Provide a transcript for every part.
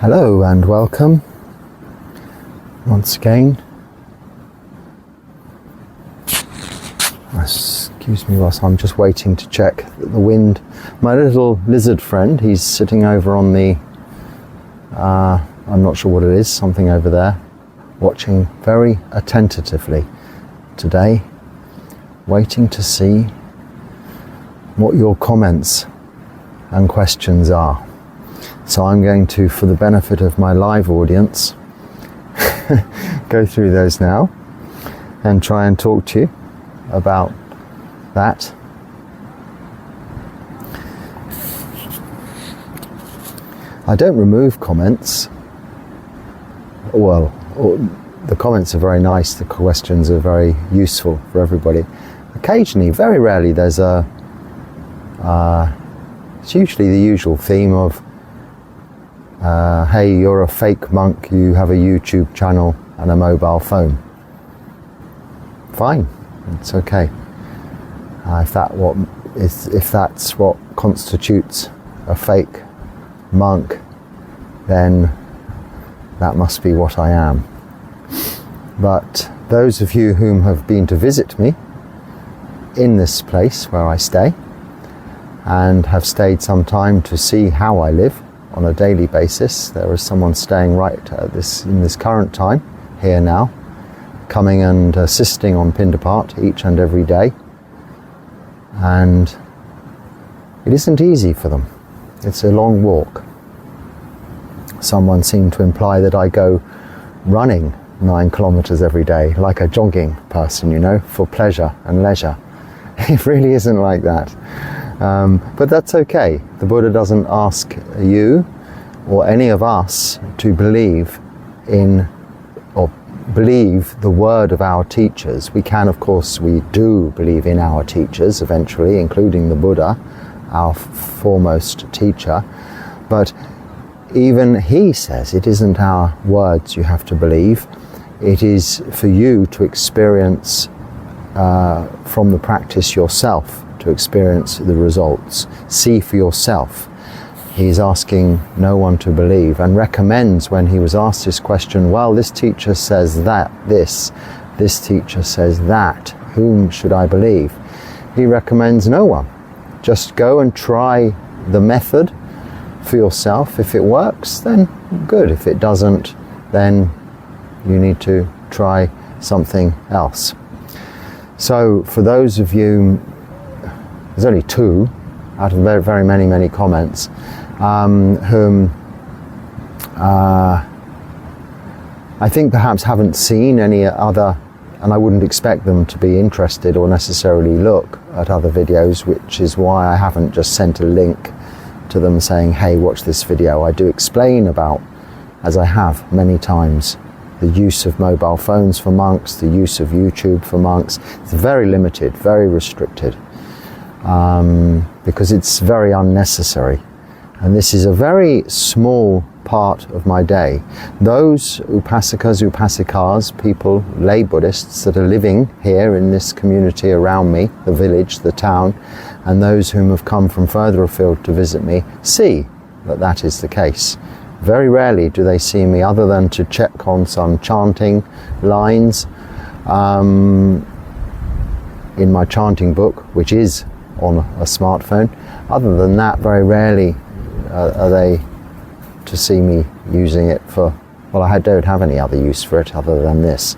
Hello and welcome once again. Excuse me whilst I'm just waiting to check that the wind. My little lizard friend, he's sitting over on the, I'm not sure what it is, something over there, watching very attentively today, waiting to see what your comments and questions are. So I'm going to, for the benefit of my live audience, go through those now and try and talk to you about that. I don't remove comments. Well, the comments are very nice, the questions are very useful for everybody. Occasionally, very rarely, there's it's usually the usual theme of hey, you're a fake monk, you have a YouTube channel and a mobile phone. Fine, it's okay. If that's what constitutes a fake monk, then that must be what I am. But those of you whom have been to visit me in this place where I stay and have stayed some time to see how I live on a daily basis, there is someone staying right at in this current time, here now, coming and assisting on Pindapat each and every day. And it isn't easy for them. It's a long walk. Someone seemed to imply that I go running 9 kilometers every day, like a jogging person, you know, for pleasure and leisure. It really isn't like that. But that's okay. The Buddha doesn't ask you or any of us to believe in or believe the word of our teachers. We can, of course, we do believe in our teachers eventually, including the Buddha, our foremost teacher. But even he says it isn't our words you have to believe. It is for you to experience from the practice yourself, to experience the results. See for yourself. He's asking no one to believe, and recommends, when he was asked this question, well, this teacher says that, this teacher says that, whom should I believe? He recommends no one. Just go and try the method for yourself. If it works, then good. If it doesn't, then you need to try something else. So for those of you, there's only 2 out of very, very many comments, whom I think perhaps haven't seen any other, and I wouldn't expect them to be interested or necessarily look at other videos, which is why I haven't just sent a link to them saying, hey, watch this video. I do explain about, as I have many times, the use of mobile phones for monks, the use of YouTube for monks. It's very limited, very restricted, because it's very unnecessary. And this is a very small part of my day. Those upasakas, upasikas, people, lay Buddhists that are living here in this community around me, the village, the town, and those whom have come from further afield to visit me, see that that is the case. Very rarely do they see me other than to check on some chanting lines in my chanting book, which is on a smartphone. Other than that, very rarely are they to see me using it for, well, I don't have any other use for it other than this.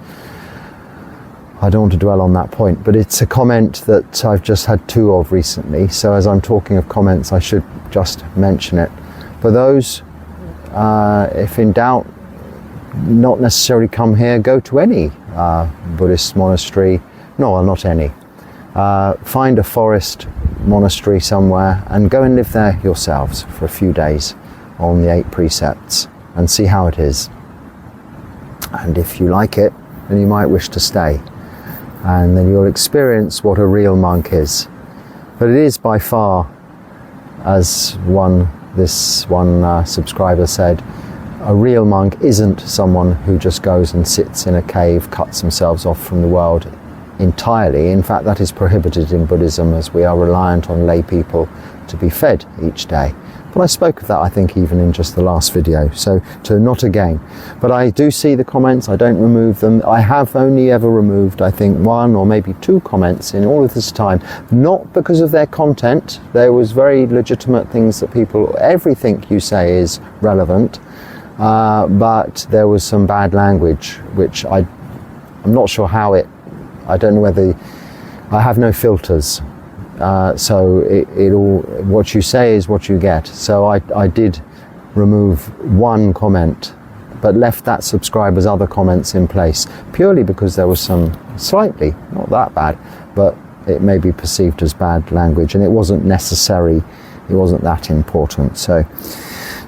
I don't want to dwell on that point, but it's a comment that I've just had 2 of recently, so as I'm talking of comments, I should just mention it. For those, if in doubt, not necessarily come here, go to any Buddhist monastery. No, well, not any. Find a forest monastery somewhere and go and live there yourselves for a few days on the 8 precepts and see how it is. And if you like it, then you might wish to stay. And then you'll experience what a real monk is. But it is by far, as this one subscriber said, a real monk isn't someone who just goes and sits in a cave, cuts themselves off from the world entirely. In fact, that is prohibited in Buddhism, as we are reliant on lay people to be fed each day. But I spoke of that, I think, even in just the last video, so to not again. But I do see the comments, I don't remove them. I have only ever removed, I think, 1 or maybe 2 comments in all of this time, not because of their content. There was very legitimate things that people, everything you say is relevant, but there was some bad language, which I'm not sure how I don't know whether, I have no filters. So it all, what you say is what you get. So I did remove 1 comment, but left that subscriber's other comments in place, purely because there was some slightly, not that bad, but it may be perceived as bad language, and it wasn't necessary, it wasn't that important. So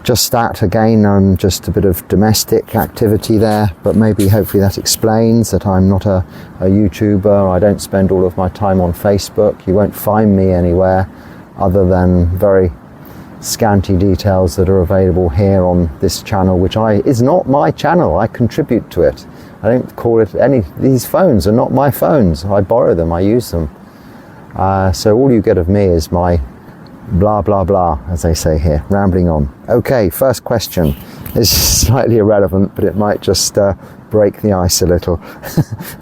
just that again, just a bit of domestic activity there, but maybe hopefully that explains that I'm not a YouTuber. I don't spend all of my time on Facebook. You won't find me anywhere other than very scanty details that are available here on this channel, which is not my channel. I contribute to it. I don't call it any, these phones are not my phones. I borrow them, I use them. So all you get of me is my blah blah blah, as they say here, rambling on. Okay, first question is slightly irrelevant, but it might just break the ice a little.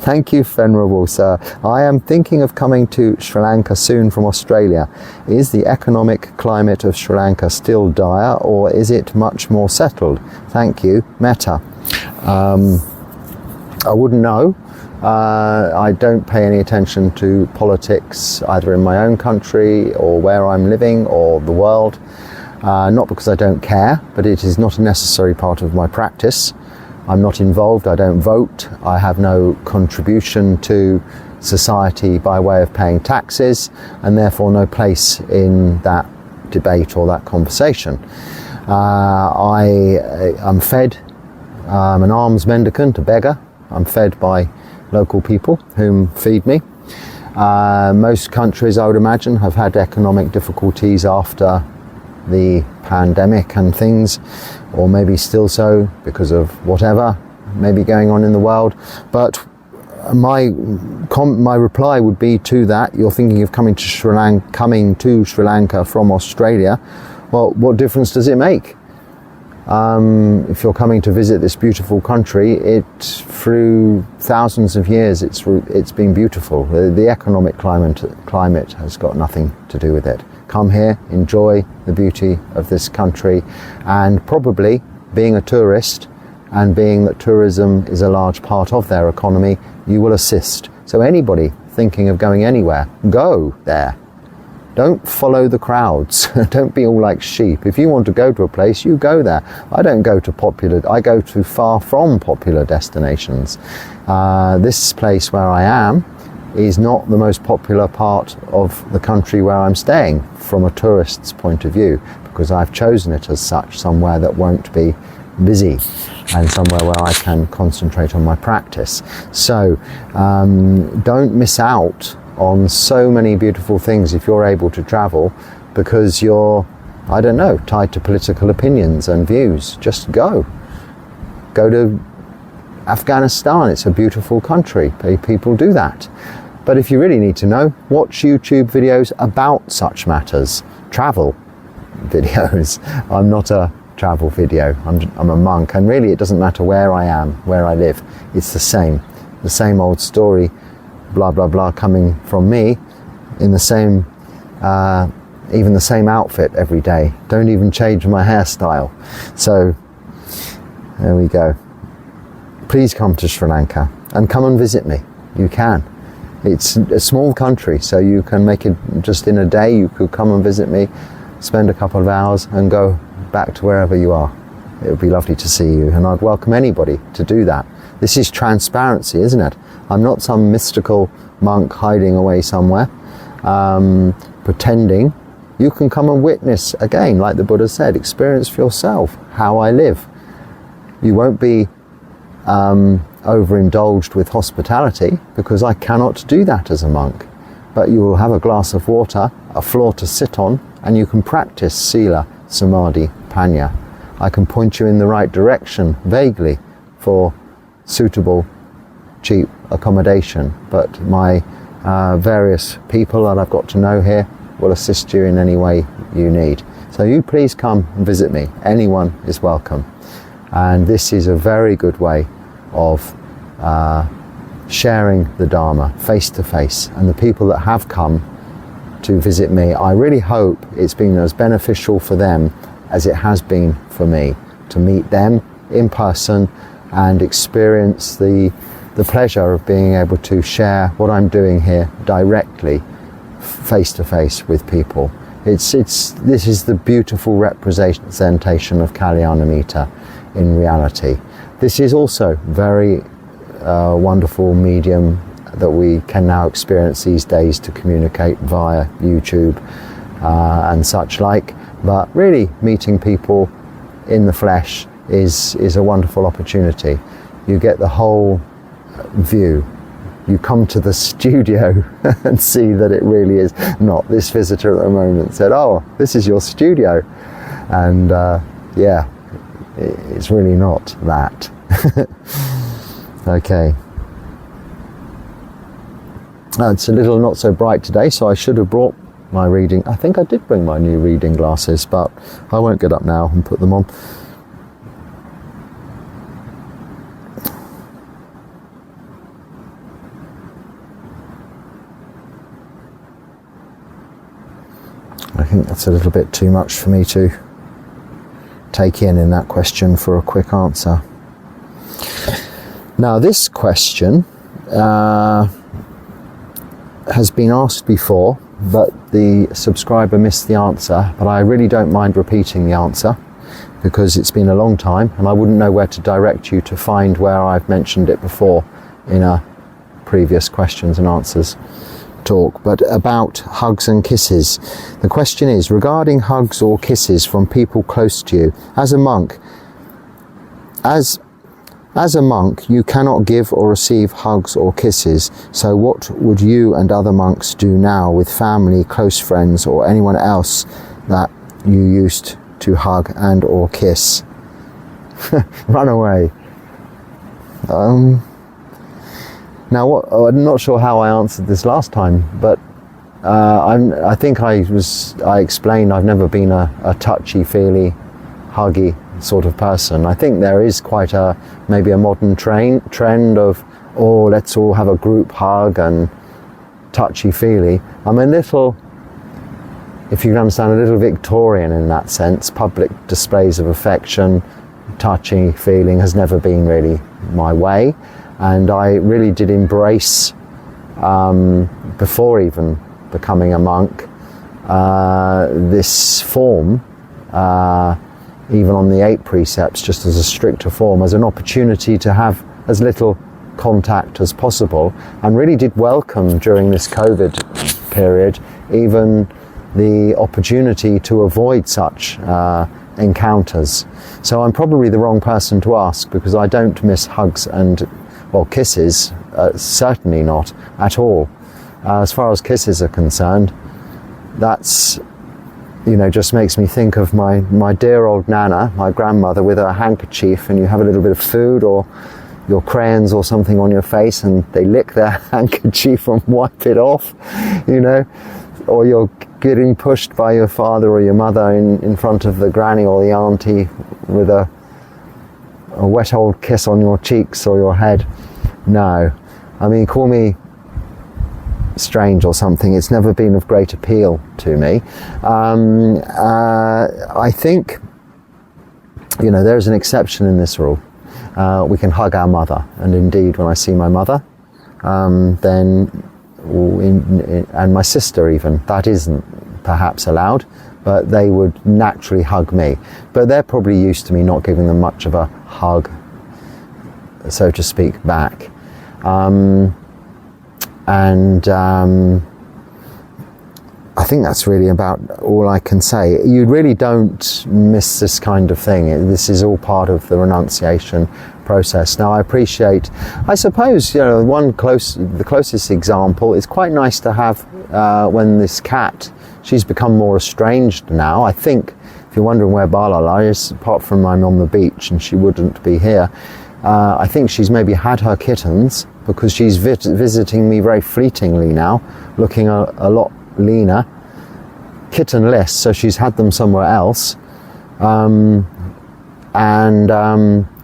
Thank you, venerable sir. I am thinking of coming to Sri Lanka soon from Australia. Is the economic climate of Sri Lanka still dire, or is it much more settled? Thank you, Metta. I wouldn't know. I don't pay any attention to politics either in my own country or where I'm living or the world, not because I don't care, but it is not a necessary part of my practice. I'm not involved, I don't vote, I have no contribution to society by way of paying taxes, and therefore no place in that debate or that conversation. I'm fed, I'm an alms mendicant, a beggar. I'm fed by local people whom feed me. Most countries, I would imagine, have had economic difficulties after the pandemic and things, or maybe still so because of whatever may be going on in the world. But my reply would be to that: you're thinking of coming to Sri Lanka from Australia. Well, what difference does it make? If you're coming to visit this beautiful country, through thousands of years it's been beautiful. The economic climate has got nothing to do with it. Come here, enjoy the beauty of this country, and probably being a tourist and being that tourism is a large part of their economy, you will assist. So anybody thinking of going anywhere, go there. Don't follow the crowds. Don't be all like sheep. If you want to go to a place, you go there. I don't go to I go to far from popular destinations. This place where I am is not the most popular part of the country where I'm staying from a tourist's point of view, because I've chosen it as such, somewhere that won't be busy and somewhere where I can concentrate on my practice. So don't miss out on so many beautiful things if you're able to travel, because you're, I don't know, tied to political opinions and views. Just go to Afghanistan. It's a beautiful country. People do that. But if you really need to know, watch YouTube videos about such matters. Travel videos. I'm not a travel video. I'm a monk, and really it doesn't matter where I am, where I live. It's the same old story, blah blah blah, coming from me in the same even the same outfit every day. Don't even change my hairstyle. So there we go. Please come to Sri Lanka and come and visit me. You can. It's a small country, so you can make it just in a day. You could come and visit me, spend a couple of hours and go back to wherever you are. It would be lovely to see you, and I'd welcome anybody to do that. This is transparency, isn't it? I'm not some mystical monk hiding away somewhere, pretending. You can come and witness, again, like the Buddha said, experience for yourself how I live. You won't be overindulged with hospitality, because I cannot do that as a monk. But you will have a glass of water, a floor to sit on, and you can practice Sila, Samadhi, Panya. I can point you in the right direction, vaguely, for suitable, cheap accommodation, but my various people that I've got to know here will assist you in any way you need. So you please come and visit me. Anyone is welcome. And this is a very good way of sharing the Dharma face to face. And the people that have come to visit me, I really hope it's been as beneficial for them as it has been for me to meet them in person and experience the pleasure of being able to share what I'm doing here directly, face to face with people. This is the beautiful representation of Kalyanamitta in reality. This is also very wonderful medium that we can now experience these days to communicate via YouTube and such like. But really, meeting people in the flesh is a wonderful opportunity. You get the whole view. You come to the studio and see that it really is not. This visitor at the moment said, "Oh, this is your studio," and yeah, it's really not that. Okay. It's a little not so bright today, so I should have brought my reading. I think I did bring my new reading glasses, but I won't get up now and put them on. I think that's a little bit too much for me to take in that question for a quick answer. Now, this question has been asked before, but the subscriber missed the answer. But I really don't mind repeating the answer because it's been a long time and I wouldn't know where to direct you to find where I've mentioned it before in a previous questions and answers talk. But about hugs and kisses, the question is regarding hugs or kisses from people close to you. As a monk, you cannot give or receive hugs or kisses. So what would you and other monks do now with family, close friends, or anyone else that you used to hug and or kiss? Run away. Now, I'm not sure how I answered this last time, but I think I explained I've never been a touchy-feely, huggy sort of person. I think there is quite maybe a modern trend of, oh, let's all have a group hug and touchy-feely. I'm a little, if you can understand, a little Victorian in that sense. Public displays of affection, touchy-feeling has never been really my way. And I really did embrace, before even becoming a monk, this form, even on the 8 precepts, just as a stricter form, as an opportunity to have as little contact as possible, and really did welcome during this COVID period even the opportunity to avoid such encounters. So I'm probably the wrong person to ask, because I don't miss hugs and, well, kisses, certainly not at all. As far as kisses are concerned, that's, just makes me think of my dear old Nana, my grandmother, with her handkerchief, and you have a little bit of food or your crayons or something on your face, and they lick their handkerchief and wipe it off, or you're getting pushed by your father or your mother in front of the granny or the auntie with a wet old kiss on your cheeks or your head. No, I mean, call me strange or something, it's never been of great appeal to me. I think, there's an exception in this rule. We can hug our mother, and indeed when I see my mother, and my sister even, that isn't perhaps allowed, but they would naturally hug me. But they're probably used to me not giving them much of a hug, so to speak, back. I think that's really about all I can say. You really don't miss this kind of thing. This is all part of the renunciation process. Now, I appreciate, I suppose, the closest example is quite nice to have when this cat, she's become more estranged now. I think, if you're wondering where Balala is, apart from I'm on the beach and she wouldn't be here, I think she's maybe had her kittens, because she's visiting me very fleetingly now, looking a lot leaner, kittenless, so she's had them somewhere else,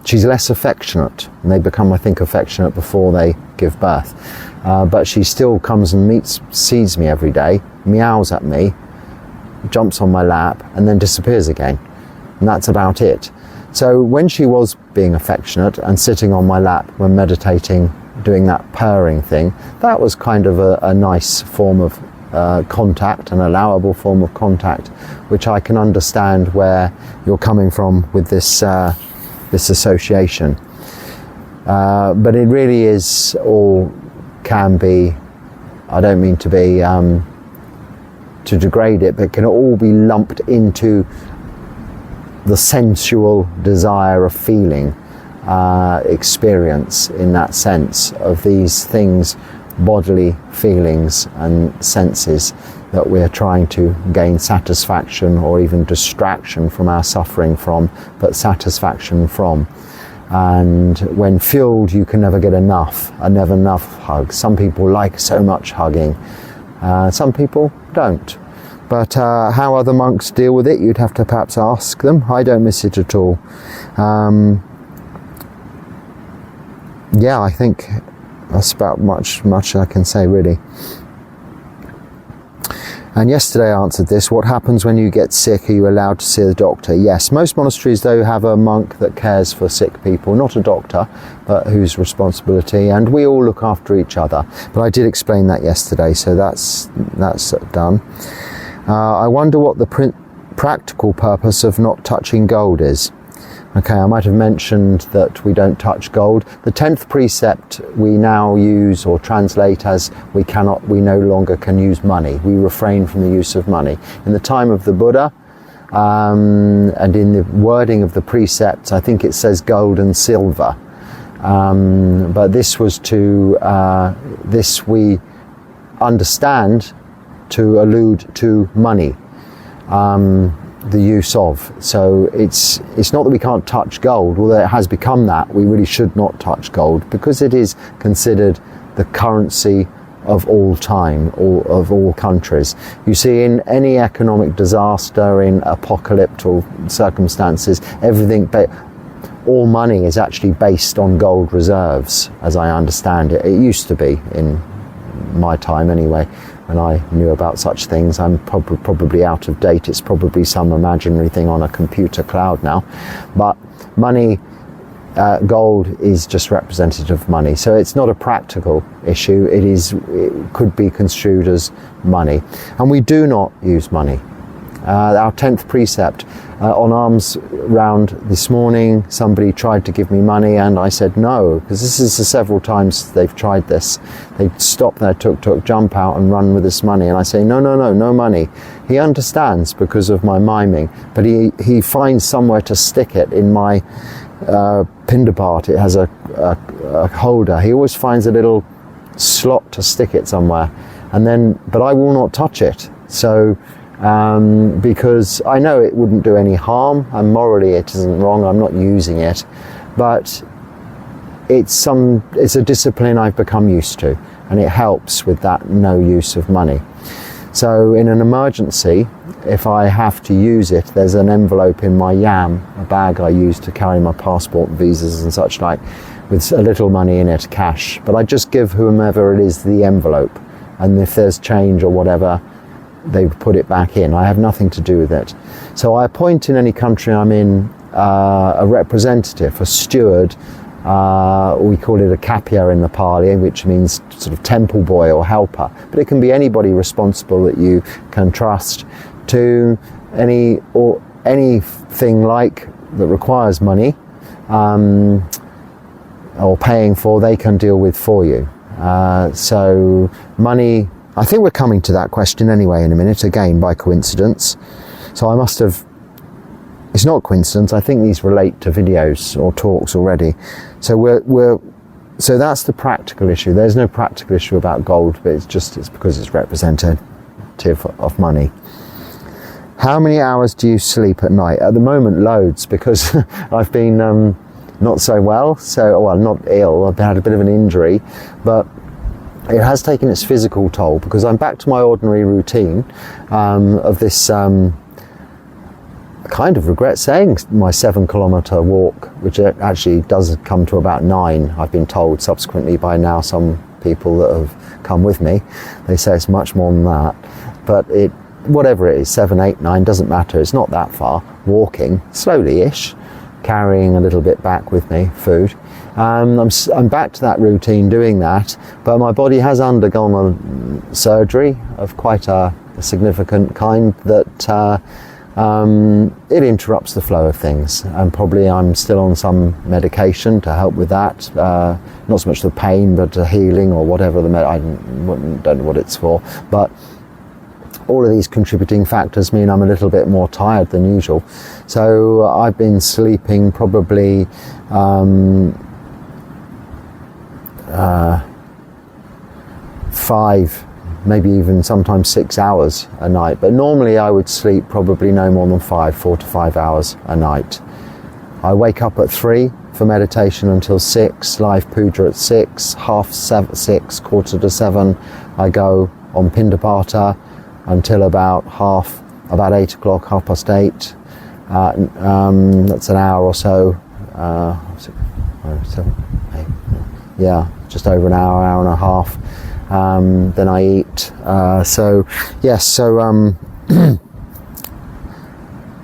she's less affectionate, and they become, I think, affectionate before they give birth. But she still comes and sees me every day, meows at me, jumps on my lap, and then disappears again. And that's about it. So when she was being affectionate and sitting on my lap when meditating, doing that purring thing, that was kind of a nice form of contact, an allowable form of contact, which I can understand where you're coming from with this association. But it really is all can be, I don't mean to be to degrade it, but can all be lumped into the sensual desire of feeling, experience, in that sense of these things, bodily feelings and senses, that we're trying to gain satisfaction or even distraction from our suffering from, but satisfaction from. And when fueled, you can never get enough, a never enough hug. Some people like so much hugging, some people don't. But how other monks deal with it, you'd have to perhaps ask them. I don't miss it at all. Yeah, I think that's about much I can say, really. And yesterday I answered this: what happens when you get sick? Are you allowed to see the doctor? Yes, most monasteries though have a monk that cares for sick people, not a doctor, but whose responsibility, and we all look after each other. But I did explain that yesterday, so that's done. I wonder what the practical purpose of not touching gold is. Okay, I might have mentioned that we don't touch gold. The 10th precept we now use or translate as we no longer can use money. We refrain from the use of money. In the time of the Buddha, and in the wording of the precepts, I think it says gold and silver. But this was this we understand to allude to money. The use of. So it's not that we can't touch gold, although it has become that. We really should not touch gold because it is considered the currency of all time, of all countries. You see, in any economic disaster, in apocalyptic circumstances, all money is actually based on gold reserves, as I understand it. It used to be, in my time anyway, when I knew about such things. I'm probably out of date. It's probably some imaginary thing on a computer cloud now. But money, gold is just representative of money. So it's not a practical issue. It could be construed as money. And we do not use money. Our 10th precept, on alms round this morning, somebody tried to give me money and I said no, because this is the several times they've tried this. They stop their tuk-tuk, jump out and run with this money, and I say no money. He understands because of my miming, but he finds somewhere to stick it in my pindapat. It has a holder. He always finds a little slot to stick it somewhere, but I will not touch it. So because I know it wouldn't do any harm, and morally it isn't wrong. I'm not using it, but it's a discipline I've become used to, and it helps with that no use of money. So in an emergency, if I have to use it, there's an envelope in my yam, a bag I use to carry my passport, visas and such like, with a little money in it, cash. But I just give whomever it is the envelope, and if there's change or whatever, they would put it back in. I have nothing to do with it. So I appoint in any country I'm in a representative, a steward. We call it a kapya in the Pali, which means sort of temple boy or helper. But it can be anybody responsible that you can trust to anything like that requires money or paying for. They can deal with for you. So money. I think we're coming to that question anyway in a minute, again by coincidence. So I must have, it's not coincidence, I think these relate to videos or talks already. So so that's the practical issue. There's no practical issue about gold, but it's because it's representative of money. How many hours do you sleep at night? At the moment, loads, because I've been not so well, not ill, I've had a bit of an injury, but it has taken its physical toll, because I'm back to my ordinary routine of this, I kind of regret saying my 7-kilometre walk, which actually does come to about 9, I've been told subsequently by now some people that have come with me. They say it's much more than that, but whatever it is, 7, 8, 9, doesn't matter, it's not that far, walking, slowly-ish, carrying a little bit back with me, food. I'm back to that routine doing that, but my body has undergone a surgery of quite a significant kind that it interrupts the flow of things, and probably I'm still on some medication to help with that, not so much the pain but the healing or whatever I don't know what it's for, but all of these contributing factors mean I'm a little bit more tired than usual. So I've been sleeping probably 5, maybe even sometimes 6 hours a night, but normally I would sleep probably no more than 4 to 5 hours a night. I wake up at 3 for meditation until 6, live puja at 6, half 7, 6, quarter to 7 I go on Pindapata until about 8 o'clock, 8:30. That's an hour or so, 7, 8, yeah, just over an hour and a half. Then I eat.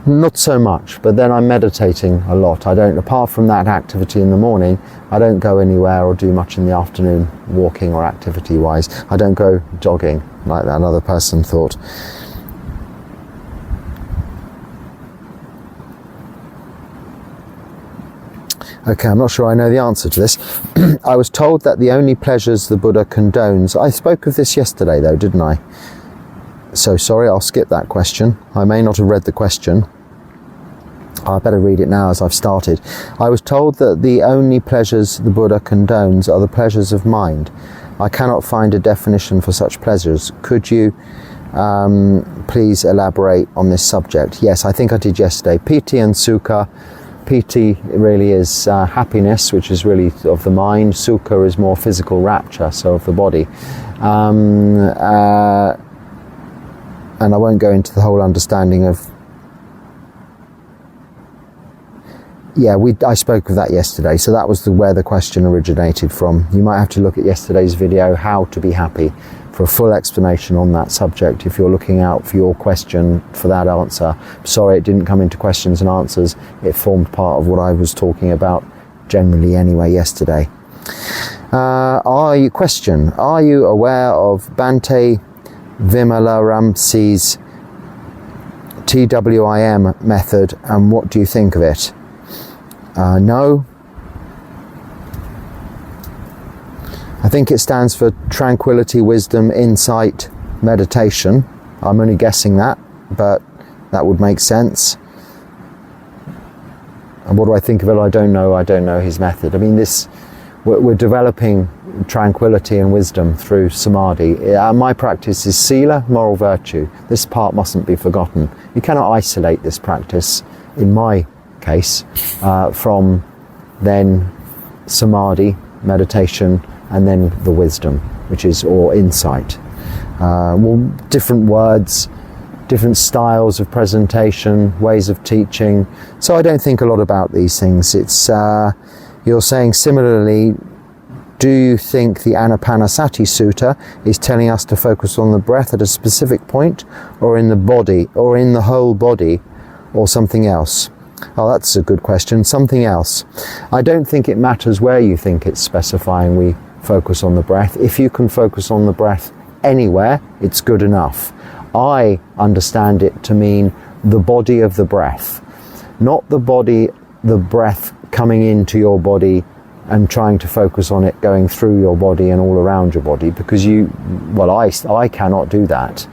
Not so much, but then I'm meditating a lot. Apart from that activity in the morning, I don't go anywhere or do much in the afternoon, walking or activity wise. I don't go jogging like that other person thought. Okay, I'm not sure I know the answer to this. I was told that the only pleasures the Buddha condones. I spoke of this yesterday though, didn't I? So sorry, I'll skip that question. I may not have read the question. I better read it now as I've started. I was told that the only pleasures the Buddha condones are the pleasures of mind. I cannot find a definition for such pleasures. Could you please elaborate on this subject? Yes, I think I did yesterday. Piti and Sukha. Piti really is happiness, which is really of the mind. Sukha is more physical rapture, so of the body. And I won't go into the whole understanding of... Yeah, I spoke of that yesterday, so that was where the question originated from. You might have to look at yesterday's video, How to Be Happy, for a full explanation on that subject if you're looking out for your question for that answer. Sorry, it didn't come into questions and answers. It formed part of what I was talking about generally anyway yesterday. Are you aware of Bhante Dhammarakkhita's TWIM method, and what do you think of it? No. I think it stands for tranquility, wisdom, insight, meditation. I'm only guessing that, but that would make sense. And what do I think of it? I don't know his method. I mean, we're developing tranquility and wisdom through samadhi. My practice is sila, moral virtue. This part mustn't be forgotten. You cannot isolate this practice, in my case, from then samadhi, meditation, and then the wisdom, or insight. Different words, different styles of presentation, ways of teaching. So I don't think a lot about these things. It's you're saying similarly, do you think the Anapanasati Sutta is telling us to focus on the breath at a specific point, or in the body, or in the whole body, or something else? Oh, that's a good question. Something else. I don't think it matters where you think it's specifying we focus on the breath. If you can focus on the breath anywhere, it's good enough. I understand it to mean the body of the breath, not the breath coming into your body and trying to focus on it going through your body and all around your body, because I cannot do that.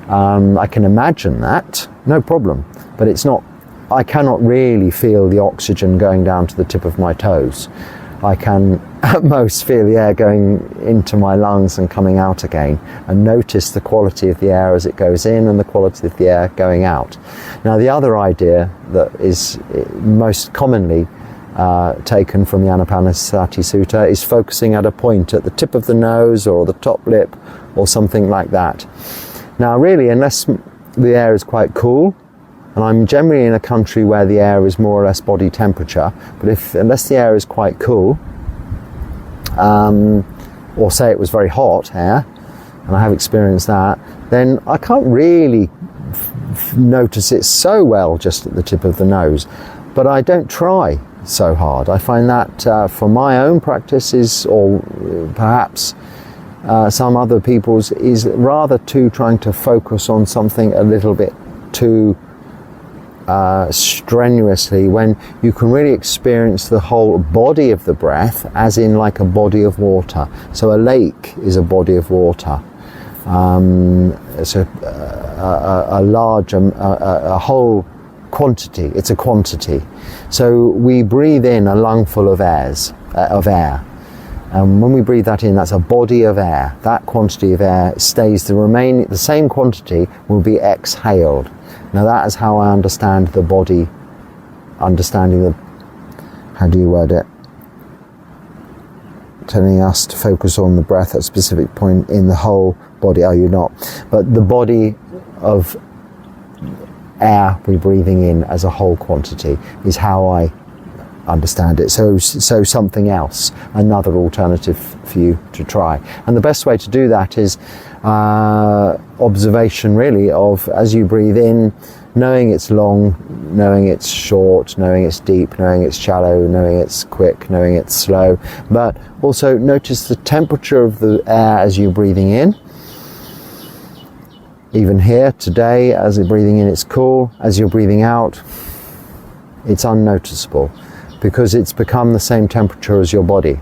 I can imagine that, no problem, but I cannot really feel the oxygen going down to the tip of my toes. I can at most feel the air going into my lungs and coming out again, and notice the quality of the air as it goes in and the quality of the air going out. Now, the other idea that is most commonly taken from the Anapanasati Sutta, is focusing at a point at the tip of the nose or the top lip or something like that. Now really, unless the air is quite cool, and I'm generally in a country where the air is more or less body temperature, but unless the air is quite cool, or say it was very hot air, and I have experienced that, then I can't really notice it so well just at the tip of the nose. But I don't try so hard. I find that for my own practices, or perhaps some other people's, is rather to trying to focus on something a little bit too strenuously, when you can really experience the whole body of the breath as in like a body of water. So a lake is a body of water. So a large, a whole quantity, it's a quantity. So we breathe in a lungful of air. And when we breathe that in, that's a body of air. That quantity of air stays, the same quantity will be exhaled. Now that is how I understand the body, understanding how do you word it? Telling us to focus on the breath at a specific point in the whole body, are you not? But the body of air we're breathing in as a whole quantity is how I understand it. So something else, another alternative for you to try. And the best way to do that is observation really of, as you breathe in, knowing it's long, knowing it's short, knowing it's deep, knowing it's shallow, knowing it's quick, knowing it's slow, but also notice the temperature of the air as you're breathing in. Even here today, as you're breathing in, it's cool. As you're breathing out, it's unnoticeable, because it's become the same temperature as your body.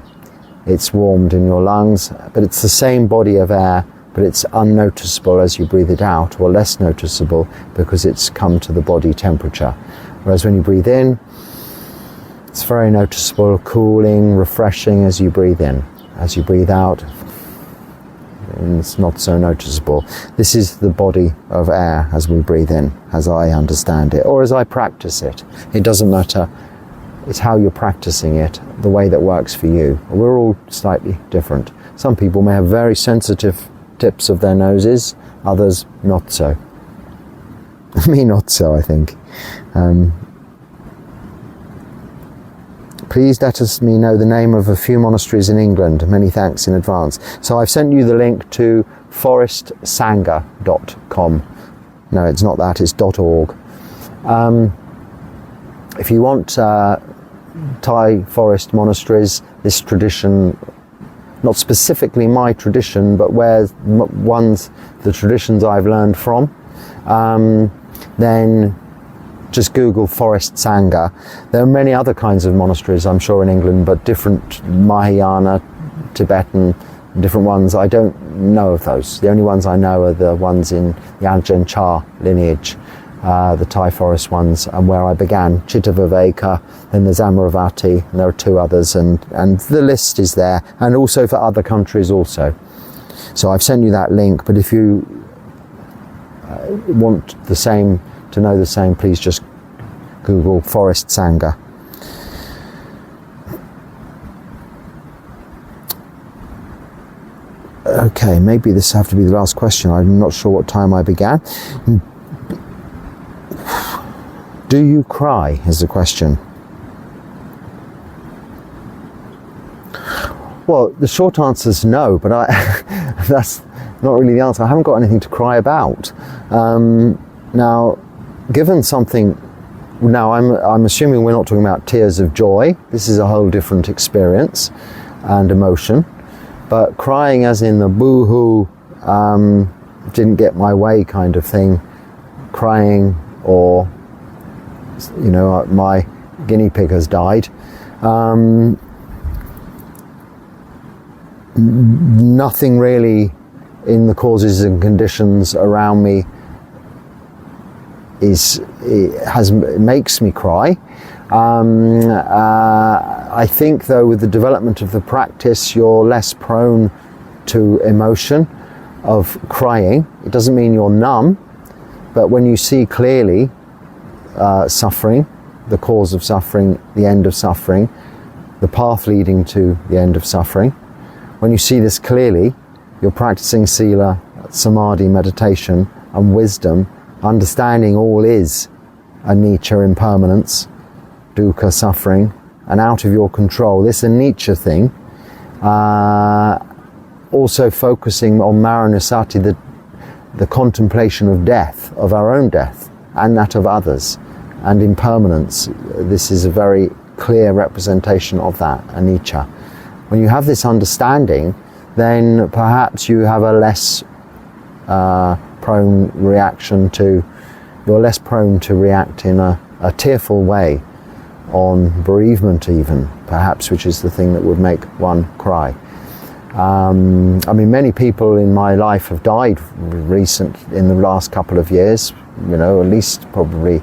It's warmed in your lungs, but it's the same body of air, but it's unnoticeable as you breathe it out, or less noticeable because it's come to the body temperature. Whereas when you breathe in, it's very noticeable, cooling, refreshing as you breathe in. As you breathe out, it's not so noticeable. This is the body of air as we breathe in, as I understand it, or as I practice it. It doesn't matter. It's how you're practicing it, the way that works for you. We're all slightly different. Some people may have very sensitive tips of their noses, others not so. Me not so, I think. Please let me know the name of a few monasteries in England. Many thanks in advance. So I've sent you the link to forestsangha.com. No, it's not that, it's .org. If you want Thai Forest Monasteries, this tradition, not specifically my tradition, but where the traditions I've learned from, then just Google Forest Sangha. There are many other kinds of monasteries, I'm sure, in England, but different, Mahayana, Tibetan, different ones. I don't know of those. The only ones I know are the ones in the Ajahn Chah lineage, the Thai forest ones, and where I began, Chittaviveka, then there's Amaravati, and there are two others, and the list is there, and also for other countries also. So I've sent you that link, but if you want the same, to know the same, please just Google Forest Sangha. Okay, maybe this will have to be the last question. I'm not sure what time I began. Do you cry, is the question. Well, the short answer is no, but that's not really the answer. I haven't got anything to cry about. Now, given something, now I'm assuming we're not talking about tears of joy. This is a whole different experience and emotion. But crying as in the boo-hoo, didn't get my way kind of thing, crying, or, you know, my guinea pig has died. Nothing really in the causes and conditions around me makes me cry. I think, though, with the development of the practice, you're less prone to emotion of crying. It doesn't mean you're numb, but when you see clearly suffering, the cause of suffering, the end of suffering, the path leading to the end of suffering. When you see this clearly, you're practicing sila, samadhi, meditation, and wisdom, understanding all is anicca, impermanence, dukkha, suffering, and out of your control. This anicca thing, also focusing on maranasati, the contemplation of death, of our own death, and that of others, and impermanence. This is a very clear representation of that, anicca. When you have this understanding, then perhaps you have a less prone reaction to, you're less prone to react in a tearful way on bereavement even, perhaps, which is the thing that would make one cry. I mean, many people in my life have died in the last couple of years, you know, at least probably,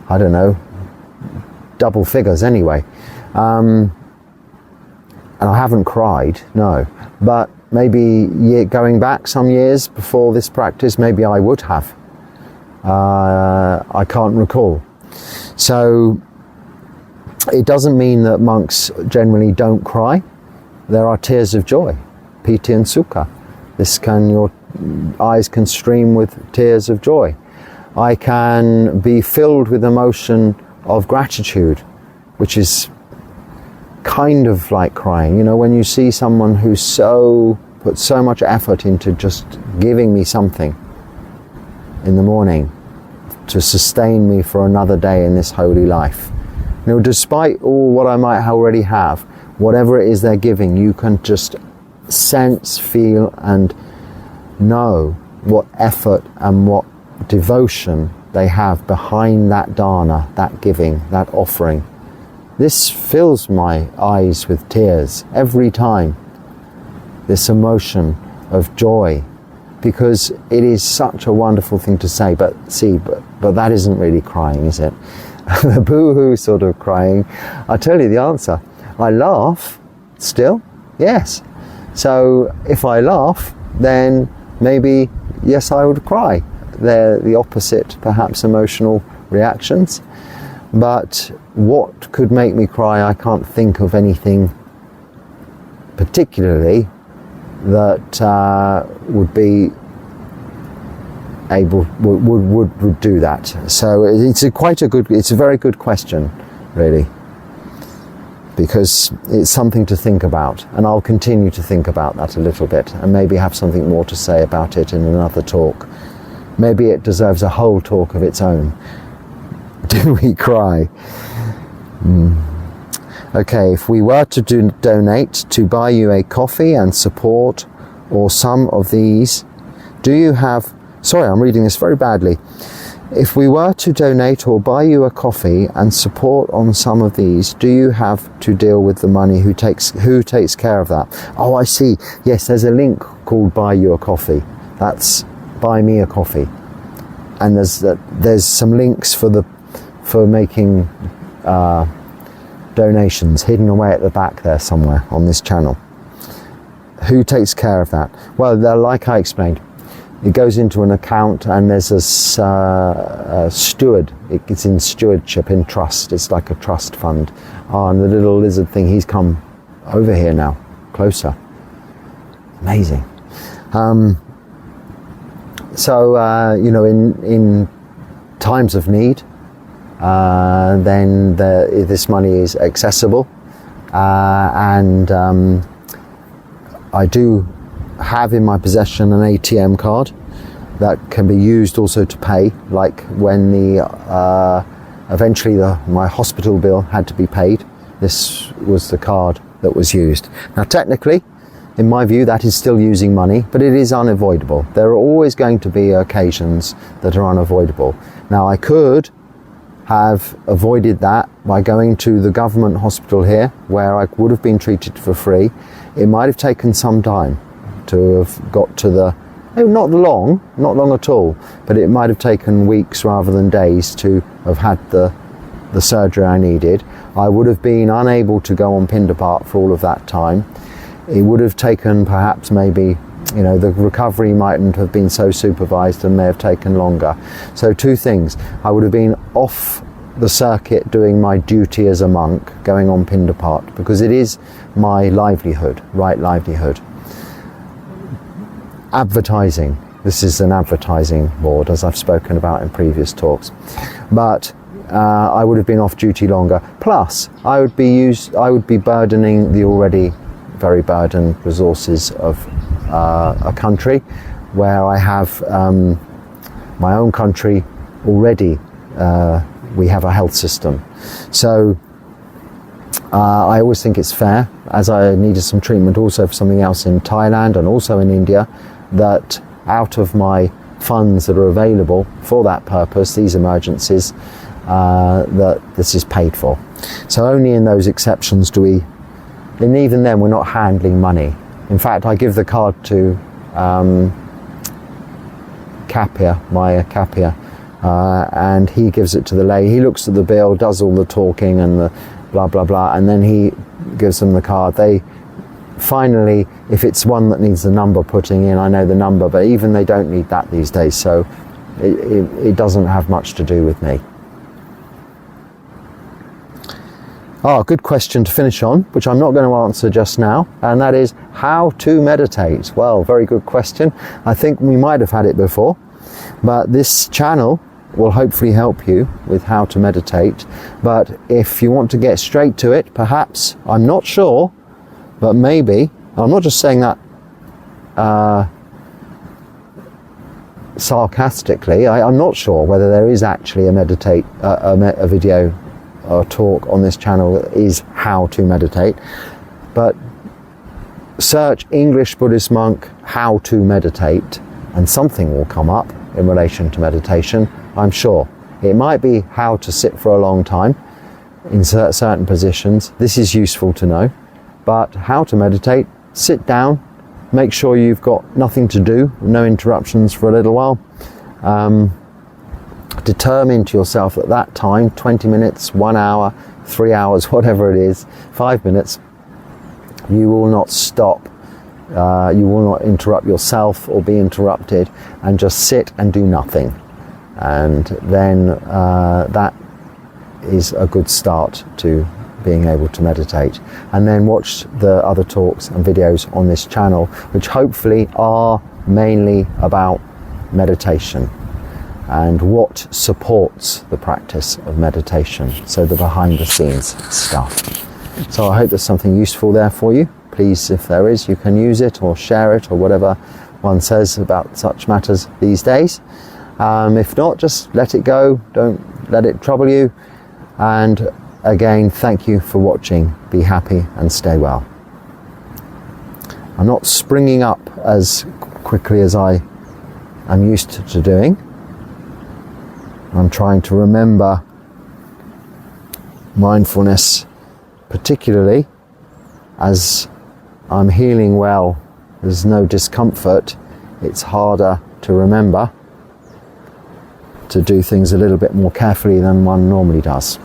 I don't know, double figures anyway. And I haven't cried, no. But maybe going back some years before this practice, maybe I would have. I can't recall. So it doesn't mean that monks generally don't cry. There are tears of joy, piti and sukha. Your eyes can stream with tears of joy. I can be filled with emotion of gratitude, which is kind of like crying. You know, when you see someone who's put so much effort into just giving me something in the morning to sustain me for another day in this holy life. You know, despite all what I might already have, whatever it is they're giving, you can just sense, feel, and know what effort and what devotion they have behind that dana, that giving, that offering. This fills my eyes with tears every time, this emotion of joy, because it is such a wonderful thing to say. But that isn't really crying, is it? The boo-hoo sort of crying. I'll tell you the answer. I laugh still, yes. So if I laugh, then maybe, yes, I would cry. They're the opposite, perhaps, emotional reactions. But what could make me cry? I can't think of anything particularly that would be able would do that. So it's a very good question, really, because it's something to think about, and I'll continue to think about that a little bit, and maybe have something more to say about it in another talk. Maybe it deserves a whole talk of its own. Do we cry? Okay, if we were to donate to buy you a coffee and support, or some of these, do you have... Sorry, I'm reading this very badly. If we were to donate or buy you a coffee and support on some of these, do you have to deal with the money? Who takes care of that? Oh, I see. Yes, there's a link called Buy You a Coffee. That's Buy Me a Coffee. And there's some links for making donations hidden away at the back there somewhere on this channel. Who takes care of that? Well, like I explained, it goes into an account, and there's a steward. It's in stewardship, in trust. It's like a trust fund. And the little lizard thing, he's come over here now, closer. Amazing. So you know, in times of need, then this money is accessible, and I do have in my possession an ATM card that can be used also to pay, like when eventually my hospital bill had to be paid. This was the card that was used. Now technically, in my view, that is still using money, but it is unavoidable. There are always going to be occasions that are unavoidable. Now I could have avoided that by going to the government hospital here, where I would have been treated for free. It might have taken some time to have got to not long at all, but it might have taken weeks rather than days to have had the surgery I needed. I would have been unable to go on Pindapat for all of that time. It would have taken perhaps maybe, you know, the recovery mightn't have been so supervised and may have taken longer. So two things. I would have been off the circuit doing my duty as a monk, going on Pindapat, because it is my livelihood, right livelihood. Advertising. This is an advertising board, as I've spoken about in previous talks. But I would have been off duty longer. Plus, I would be burdening the already very burdened resources of a country where I have my own country already. We have a health system. So I always think it's fair, as I needed some treatment also for something else in Thailand and also in India, that out of my funds that are available for that purpose, these emergencies, that this is paid for. So only in those exceptions do we, and even then we're not handling money. In fact, I give the card to Kapia, my Kapia, and he gives it to the lay. He looks at the bill, does all the talking and the blah blah blah, and then he gives them the card. They finally, if it's one that needs the number putting in, I know the number, but even they don't need that these days, so it doesn't have much to do with me. Good question to finish on, which I'm not going to answer just now, and that is how to meditate. Well, very good question. I think we might have had it before, but this channel will hopefully help you with how to meditate. But if you want to get straight to it, perhaps, I'm not sure, but maybe, I'm not just saying that sarcastically, I'm not sure whether there is actually a video or talk on this channel that is how to meditate, but search English Buddhist Monk how to meditate and something will come up in relation to meditation, I'm sure. It might be how to sit for a long time in certain positions. This is useful to know. But how to meditate, sit down, make sure you've got nothing to do, no interruptions for a little while. Determine to yourself at that time, 20 minutes, 1 hour, 3 hours, whatever it is, 5 minutes, you will not stop. You will not interrupt yourself or be interrupted, and just sit and do nothing. And then that is a good start to being able to meditate. And then watch the other talks and videos on this channel, which hopefully are mainly about meditation and what supports the practice of meditation, so the behind the scenes stuff. So I hope there's something useful there for you. Please, if there is, you can use it or share it or whatever one says about such matters these days. If not, just let it go, don't let it trouble you. And again, thank you for watching. Be happy and stay well. I'm not springing up as quickly as I am used to doing. I'm trying to remember mindfulness, particularly as I'm healing well. There's no discomfort. It's harder to remember to do things a little bit more carefully than one normally does.